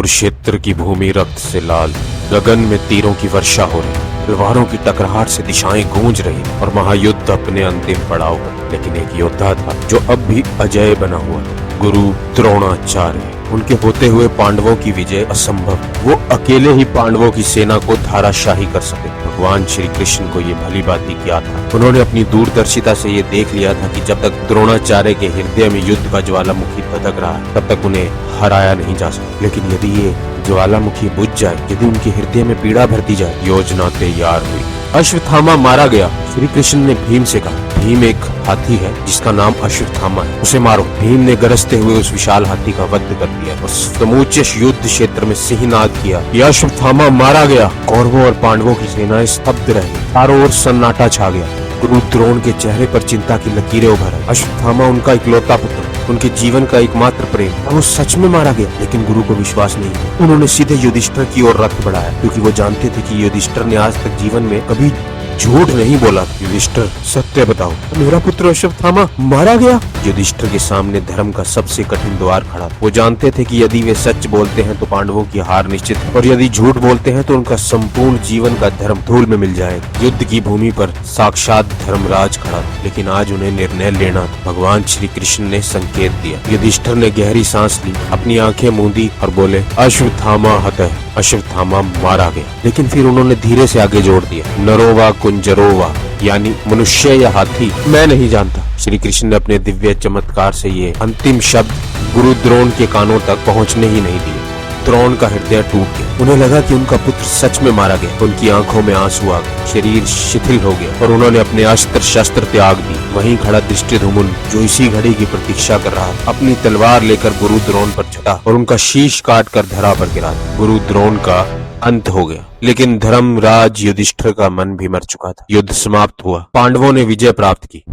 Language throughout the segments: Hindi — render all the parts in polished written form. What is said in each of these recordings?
कुरुक्षेत्र की भूमि रक्त से लाल, गगन में तीरों की वर्षा हो रही, तलवारों की टकराहट से दिशाएं गूंज रही और महायुद्ध अपने अंतिम पड़ाव पर। लेकिन एक योद्धा था जो अब भी अजय बना हुआ था, गुरु द्रोणाचार्य। उनके होते हुए पांडवों की विजय असंभव। वो अकेले ही पांडवों की सेना को धाराशाही कर सके। भगवान श्री कृष्ण को ये भली भांति क्या था। उन्होंने अपनी दूरदर्शिता से ये देख लिया था कि जब तक द्रोणाचार्य के हृदय में युद्ध का ज्वालामुखी भड़क रहा है, तब तक उन्हें हराया नहीं जा सकता। लेकिन यदि ये ज्वालामुखी बुझ जाए, यदि उनके हृदय में पीड़ा भरती जाए, योजना तैयार हुई। अश्वत्थामा मारा गया। श्री कृष्ण ने भीम से कहा, भीम एक हाथी है जिसका नाम अश्वत्थामा है, उसे मारो। भीम ने गरजते हुए उस विशाल हाथी का वध कर दिया और समूचे युद्ध क्षेत्र में सिंहनाद किया। यह अश्वत्थामा मारा गया। कौरवों और पांडवों की सेनाएं स्तब्ध रही, चारों ओर सन्नाटा छा गया। गुरु द्रोण के चेहरे पर चिंता की लकीरें उभर आई। अश्वत्थामा उनका इकलौता पुत्र, उनके जीवन का एकमात्र प्रेम, वो सच में मारा गया। लेकिन गुरु को विश्वास नहीं था। उन्होंने सीधे युधिष्ठिर की ओर रथ बढ़ाया, क्योंकि वो जानते थे कि युधिष्ठिर ने आज तक जीवन में कभी झूठ नहीं बोला। युधिष्ठिर, सत्य बताओ, मेरा पुत्र अश्वत्थामा मारा गया? युधिष्ठिर के सामने धर्म का सबसे कठिन द्वार खड़ा। वो जानते थे कि यदि वे सच बोलते हैं तो पांडवों की हार निश्चित है, और यदि झूठ बोलते हैं तो उनका संपूर्ण जीवन का धर्म धूल में मिल जाएगा। युद्ध की भूमि पर साक्षात धर्मराज खड़ा था, लेकिन आज उन्हें निर्णय लेना था। भगवान श्री कृष्ण ने संकेत दिया। युधिष्ठिर ने गहरी सांस ली, अपनी आंखें मूंदी और बोले, अश्वत्थामा हतः। अश्वत्थामा मारा गया। लेकिन फिर उन्होंने धीरे से आगे जोड़ दिया, नरोवा कुंजरोवा, यानी मनुष्य या हाथी, मैं नहीं जानता। श्री कृष्ण ने अपने दिव्य चमत्कार से ये अंतिम शब्द गुरु द्रोण के कानों तक पहुंचने ही नहीं दिए। द्रोण का हृदय टूट गया। उन्हें लगा कि उनका पुत्र सच में मारा गया। उनकी आंखों में आंसू आ गए, शरीर शिथिल हो गया और उन्होंने अपने अस्त्र शस्त्र त्याग दी। वहीं खड़ा दृष्टिद्युम्न, जो इसी घड़ी की प्रतीक्षा कर रहा था, अपनी तलवार लेकर गुरु द्रोण पर चढ़ा और उनका शीश काट कर धरा पर गिरा दिया। गुरु द्रोण का अंत हो गया। लेकिन धर्मराज युधिष्ठिर का मन भी मर चुका था। युद्ध समाप्त हुआ, पांडवों ने विजय प्राप्त की,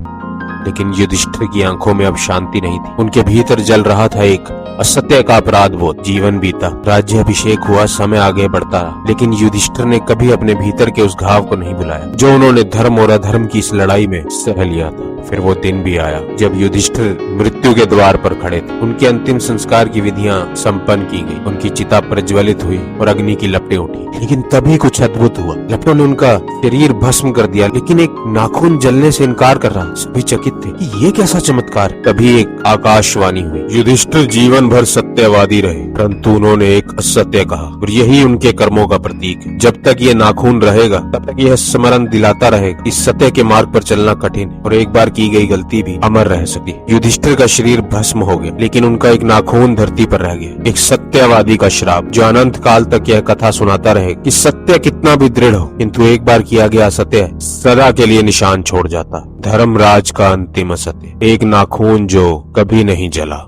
लेकिन युधिष्ठिर की आंखों में अब शांति नहीं थी। उनके भीतर जल रहा था एक असत्य का अपराध बोध। जीवन बीता, राज्य अभिषेक हुआ, समय आगे बढ़ता रहा, लेकिन युधिष्ठिर ने कभी अपने भीतर के उस घाव को नहीं बुलाया जो उन्होंने धर्म और अधर्म की इस लड़ाई में सह लिया था। फिर वो दिन भी आया जब युधिष्ठिर मृत्यु के द्वार पर खड़े थे। उनके अंतिम संस्कार की विधियां संपन्न की गई, उनकी चिता प्रज्वलित हुई और अग्नि की लपटें उठी। लेकिन तभी कुछ अद्भुत हुआ। लपटों ने उनका शरीर भस्म कर दिया, लेकिन एक नाखून जलने से इनकार कर रहा। सभी चकित थे कि ये कैसा चमत्कार। तभी एक आकाशवाणी हुई, युधिष्ठिर जीवन भर सत्यवादी रहे, परंतु उन्होंने एक असत्य कहा और यही उनके कर्मों का प्रतीक है। जब तक ये नाखून रहेगा, तब तक यह स्मरण दिलाता रहेगा इस सत्य के मार्ग पर चलना कठिन है और एक बार की गई गलती भी अमर रह सकती। युधिष्ठिर का शरीर भस्म हो गया, लेकिन उनका एक नाखून धरती पर रह गया। एक सत्यवादी का श्राप, जो अनंत काल तक यह कथा सुनाता रहे कि सत्य कितना भी दृढ़ हो, किंतु एक बार किया गया असत्य सदा के लिए निशान छोड़ जाता। धर्मराज का अंतिम असत्य, एक नाखून जो कभी नहीं जला।